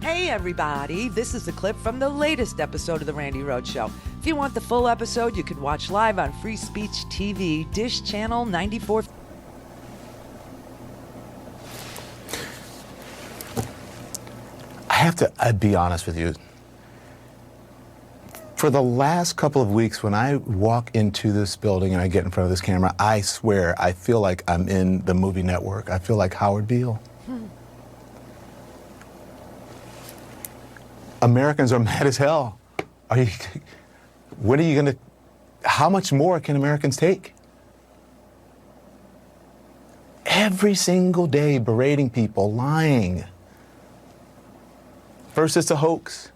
Hey everybody, this is a clip from the latest episode of the Randi Rhodes Show. If you want the full episode, you can watch live on Free Speech TV, Dish Channel 94. I'd be honest with you. For the last couple of weeks, when I walk into this building and I get in front of this camera, I swear I feel like I'm in the movie network. I feel like Howard Beale. Americans are mad as hell. How much more can Americans take? Every single day berating people, lying. First it's a hoax.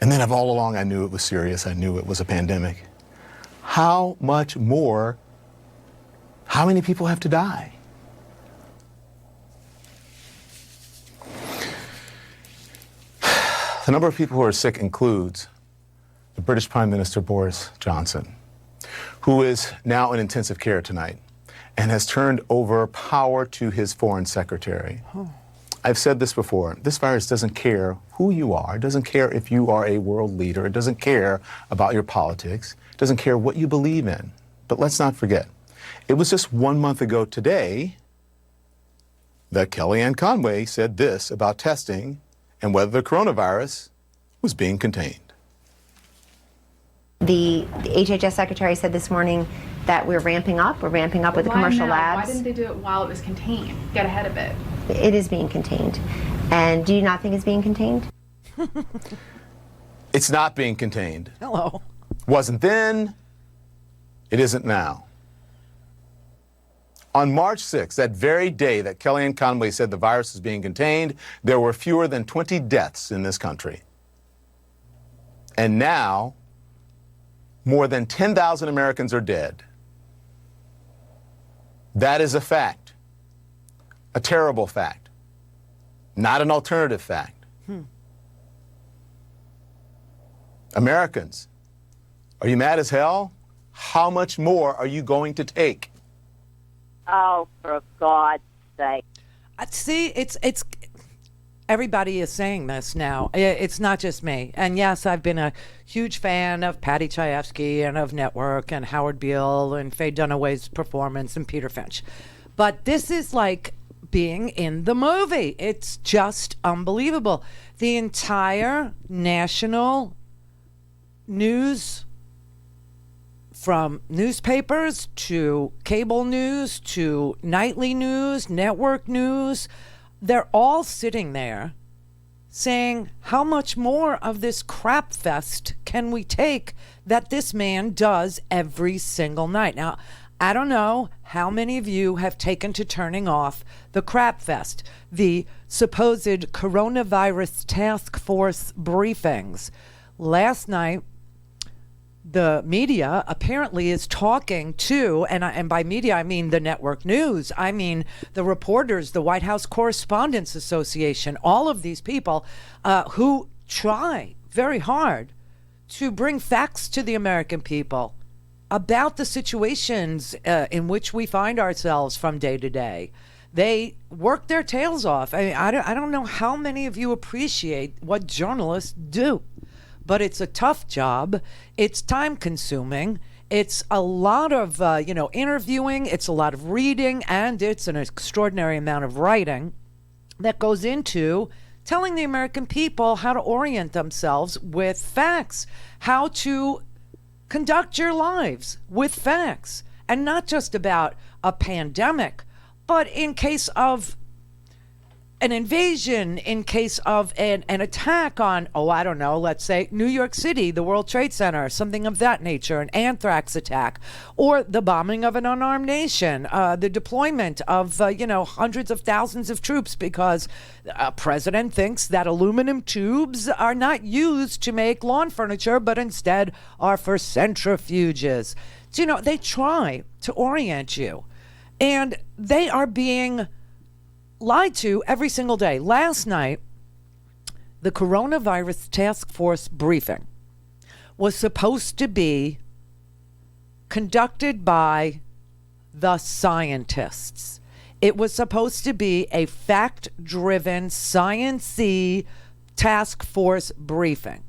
And then all along I knew it was serious. I knew it was a pandemic. How much more? How many people have to die? The number of people who are sick includes the British Prime Minister Boris Johnson, who is now in intensive care tonight and has turned over power to his foreign secretary. I've said this before, this virus doesn't care who you are, it doesn't care if you are a world leader, it doesn't care about your politics, it doesn't care what you believe in. But let's not forget, it was just 1 month ago today that Kellyanne Conway said this about testing and whether the coronavirus was being contained. The HHS secretary said this morning that we're ramping up with the commercial labs. Why didn't they do it while it was contained? Get ahead of it. It is being contained. And do you not think it's being contained? It's not being contained. Hello. Wasn't then, it isn't now. On March 6th, that very day that Kellyanne Conway said the virus is being contained, there were fewer than 20 deaths in this country. And now, more than 10,000 Americans are dead. That is a fact. A terrible fact. Not an alternative fact. Americans, are you mad as hell? How much more are you going to take? Oh, for God's sake. See, it's everybody is saying this now. It's not just me. And yes, I've been a huge fan of Patty Chayefsky and of Network and Howard Beale and Faye Dunaway's performance and Peter Finch. But this is like being in the movie. It's just unbelievable. The entire national news, from newspapers to cable news to nightly news, network news, they're all sitting there saying, how much more of this crap fest can we take that this man does every single night? Now, I don't know how many of you have taken to turning off the crap fest, the supposed coronavirus task force briefings. Last night, the media apparently is talking to, and by media I mean the network news, I mean the reporters, the White House Correspondents Association, all of these people who try very hard to bring facts to the American people about the situations in which we find ourselves from day to day. They work their tails off. I mean, I don't know how many of you appreciate what journalists do. But it's a tough job. It's time consuming. It's a lot of, interviewing. It's a lot of reading, and it's an extraordinary amount of writing that goes into telling the American people how to orient themselves with facts, how to conduct your lives with facts, and not just about a pandemic, but in case of an invasion, in case of an attack on, let's say New York City, the World Trade Center, something of that nature, an anthrax attack, or the bombing of an unarmed nation, the deployment of, hundreds of thousands of troops because a president thinks that aluminum tubes are not used to make lawn furniture, but instead are for centrifuges. So, they try to orient you, and they are being lied to every single day. Last night, the coronavirus task force briefing was supposed to be conducted by the scientists. It was supposed to be a fact-driven, science-y task force briefing.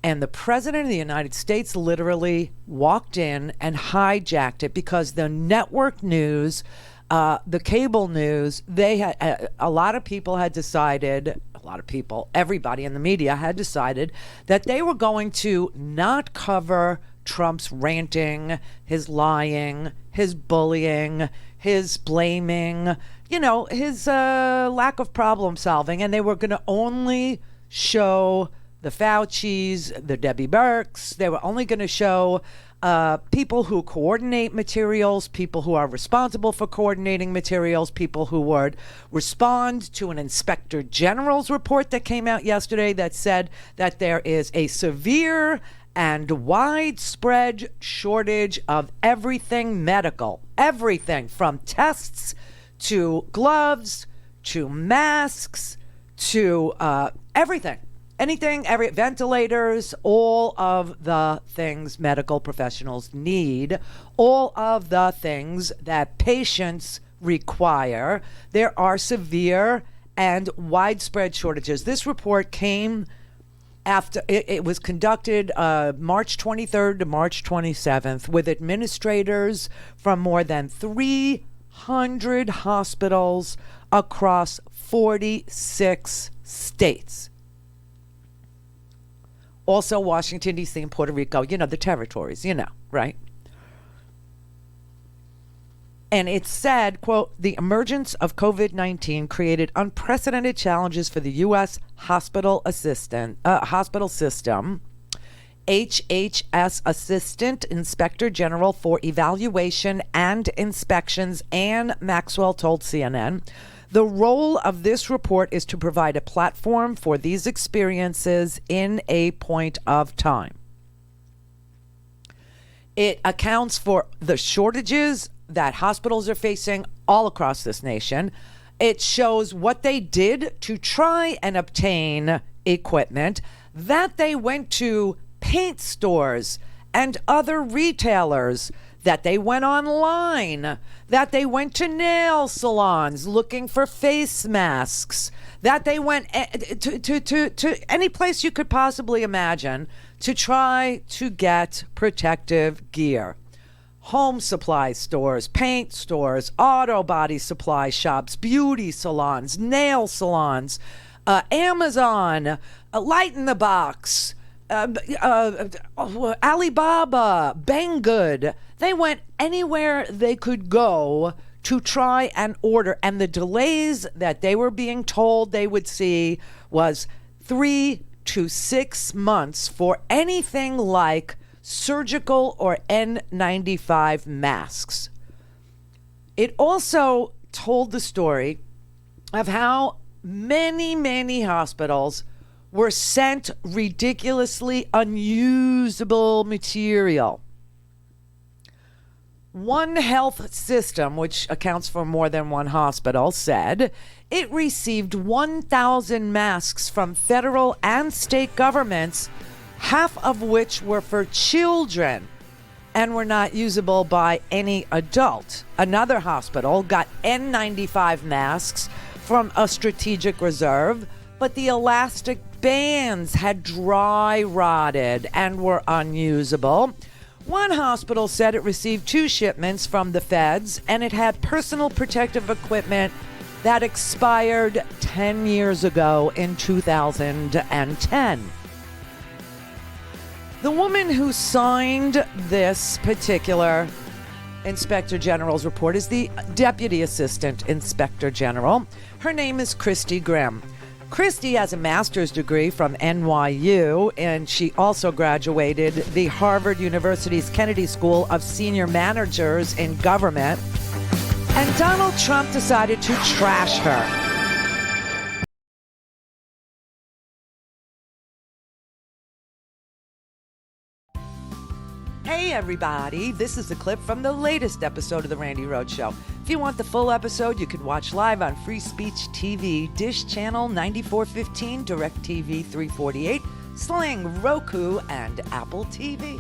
And the president of the United States literally walked in and hijacked it because the network news, the cable news, they had a lot of people had decided, everybody in the media had decided that they were going to not cover Trump's ranting, his lying, his bullying, his blaming, his lack of problem solving. And they were going to only show the Faucis, the Debbie Burks. They were only going to show people who coordinate materials, people who are responsible for coordinating materials, people who would respond to an inspector general's report that came out yesterday that said that there is a severe and widespread shortage of everything medical, everything from tests to gloves to masks to everything. Ventilators, all of the things medical professionals need, all of the things that patients require. There are severe and widespread shortages. This report came after it was conducted March 23rd to March 27th with administrators from more than 300 hospitals across 46 states. Also Washington, D.C. and Puerto Rico, the territories, right? And it said, quote, the emergence of COVID-19 created unprecedented challenges for the U.S. hospital system. HHS Assistant Inspector General for Evaluation and Inspections Ann Maxwell told CNN, the role of this report is to provide a platform for these experiences in a point of time. It accounts for the shortages that hospitals are facing all across this nation. It shows what they did to try and obtain equipment, that they went to paint stores and other retailers, that they went online, that they went to nail salons looking for face masks, that they went to any place you could possibly imagine to try to get protective gear. Home supply stores, paint stores, auto body supply shops, beauty salons, nail salons, Amazon, Light in the Box, Alibaba, Banggood. They went anywhere they could go to try and order. And the delays that they were being told they would see was 3 to 6 months for anything like surgical or N95 masks. It also told the story of how many hospitals were sent ridiculously unusable material. One health system, which accounts for more than one hospital, said it received 1,000 masks from federal and state governments, half of which were for children and were not usable by any adult. Another hospital got N95 masks from a strategic reserve, but the elastic bands had dry rotted and were unusable. One hospital said it received 2 shipments from the feds, and it had personal protective equipment that expired 10 years ago in 2010. The woman who signed this particular Inspector General's report is the Deputy Assistant Inspector General. Her name is Kristy Grim. Kristy has a master's degree from NYU, and she also graduated the Harvard University's Kennedy School of Senior Managers in Government. And Donald Trump decided to trash her. Hey everybody, this is a clip from the latest episode of the Randi Rhodes Show. If you want the full episode, you can watch live on Free Speech TV, Dish Channel 9415, DirectTV 348, Sling, Roku, and Apple TV.